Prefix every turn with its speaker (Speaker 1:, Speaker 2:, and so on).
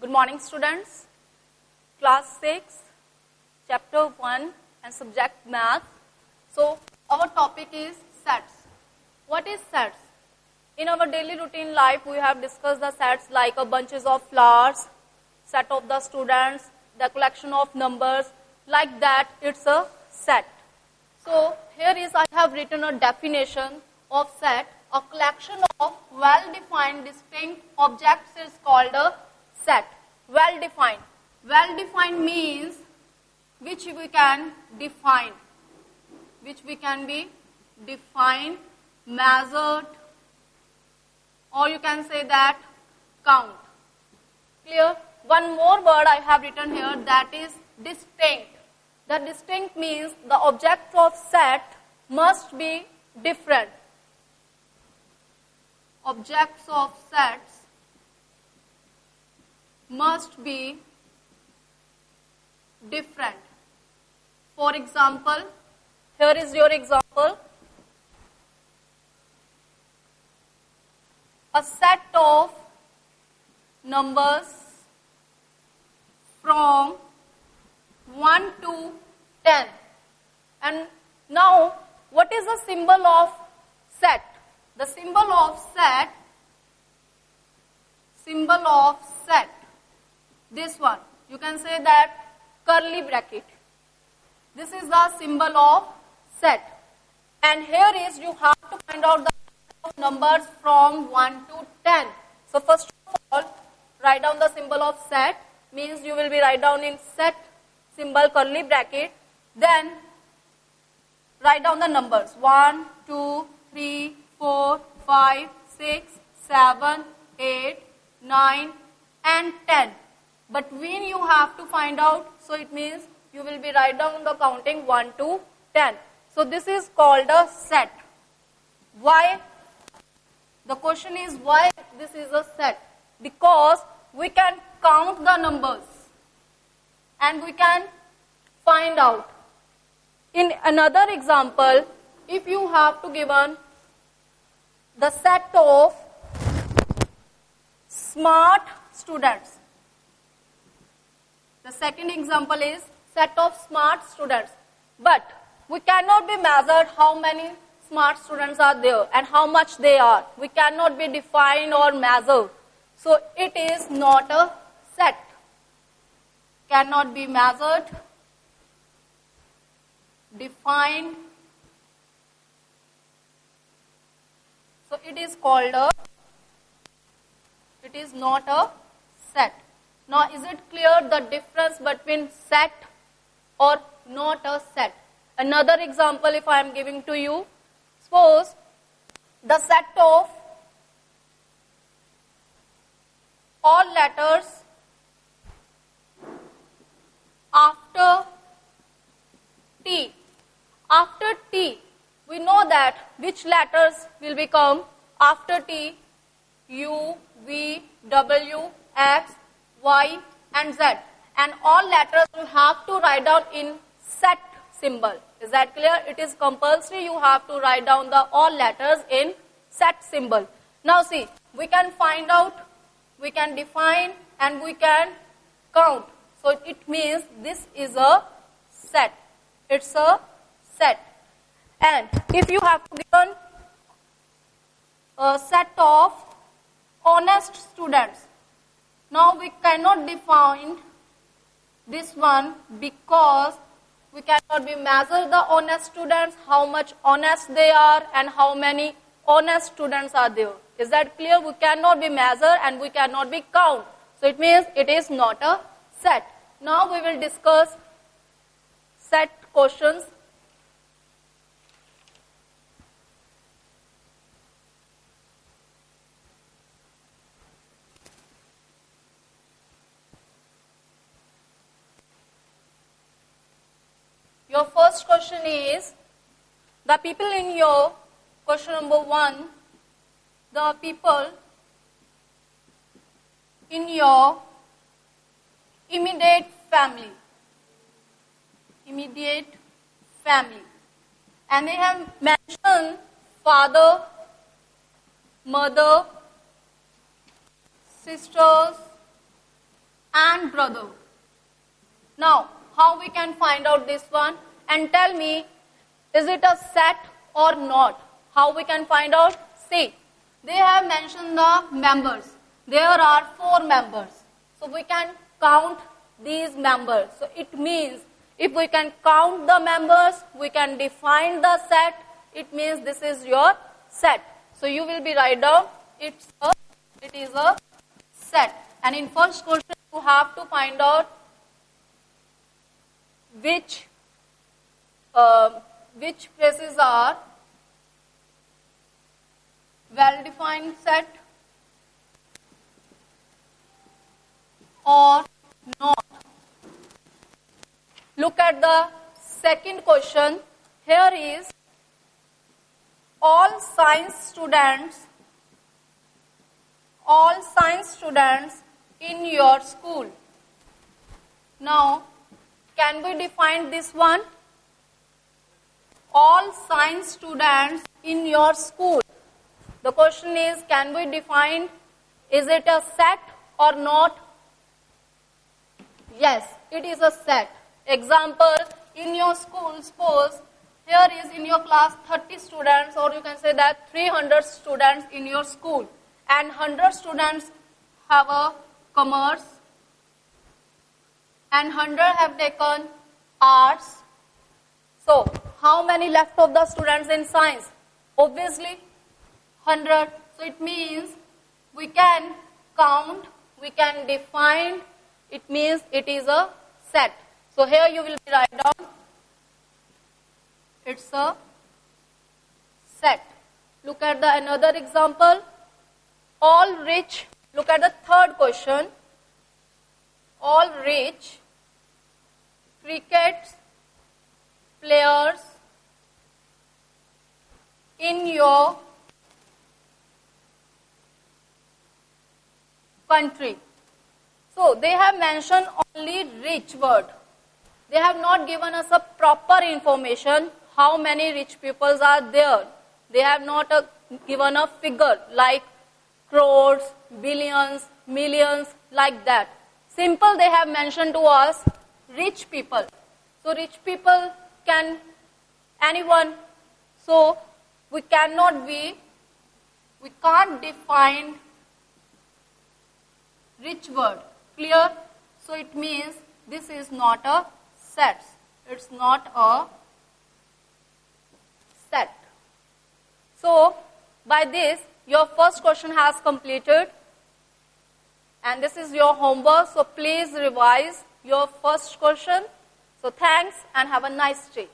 Speaker 1: Good morning, students. Class 6, Chapter 1 and Subject Math. So, our topic is sets. What is sets? In our daily routine life, we have discussed the sets like a bunches of flowers, set of the students, the collection of numbers. Like that, it's a set. So, here is I have written a definition of set. A collection of well-defined distinct objects is called a set. Well-defined. Well-defined means which we can define. Which we can be defined, measured, or you can say that count. Clear? One more word I have written here, that is distinct. The distinct means the object of set must be different. Objects of sets must be different. For example, here is your example. A set of numbers from 1 to 10. And now, what is the symbol of set? The symbol of set, this one, you can say that curly bracket. This is the symbol of set. And here is you have to find out the numbers from 1 to 10. So first of all, write down the symbol of set, means you will be write down in set symbol curly bracket. Then write down the numbers 1, 2, 3, 4, 5, 6, 7, 8, 9 and 10. But when you have to find out, so it means you will be write down the counting 1 to 10. So this is called a set. Why? The question is why this is a set? Because we can count the numbers and we can find out. In another example, if you have to given the set of smart students. The second example is set of smart students. But we cannot be measured how many smart students are there and how much they are. We cannot be defined or measured. So it is not a set. Cannot be measured, defined. So it is called a, it is not a set. Now is it clear the difference between set or not a set? Another example if I am giving to you, suppose the set of all letters after T. After T, we know that which letters will become after T? U, V, W, X, Y and Z. And all letters you have to write down in set symbol. Is that clear? It is compulsory you have to write down the all letters in set symbol. Now see, we can find out, we can define and we can count. So it means this is a set. It's a set. And if you have to given a set of honest students, now we cannot define this one because we cannot be measure the honest students, how much honest they are and how many honest students are there. Is that clear? We cannot be measure and we cannot be count. So it means it is not a set. Now we will discuss set questions. Your first question is, the people in your question number 1, the people in your immediate family. Immediate family. And they have mentioned father, mother, sisters, and brother. Now, how we can find out this one? And tell me, is it a set or not? How we can find out? See, they have mentioned the members. There are 4 members. So we can count these members. So it means if we can count the members, we can define the set. It means this is your set. So you will be write down it is a set. And in first question you have to find out which phrases are well-defined set or not. Look at the second question. Here is all science students in your school. Now, can we define this one? All science students in your school. The question is, can we define, is it a set or not? Yes, it is a set. Example, in your school, suppose here is in your class 30 students, or you can say that 300 students in your school, and 100 students have a commerce, and 100 have taken arts. So, how many left of the students in science? Obviously, 100. So, it means we can count, we can define, it means it is a set. So, here you will write down, it's a set. Look at the another example. All rich, look at the third question. All rich cricket players in your country. So, they have mentioned only rich word. They have not given us a proper information how many rich peoples are there. They have not given a figure like crores, billions, millions, like that. Simple, they have mentioned to us rich people. So, rich people can anyone. So, we can't define rich word. Clear? So, it means this is not a set. It's not a set. So, by this, your first question has completed. And this is your homework. So, please revise your first question. So, thanks and have a nice day.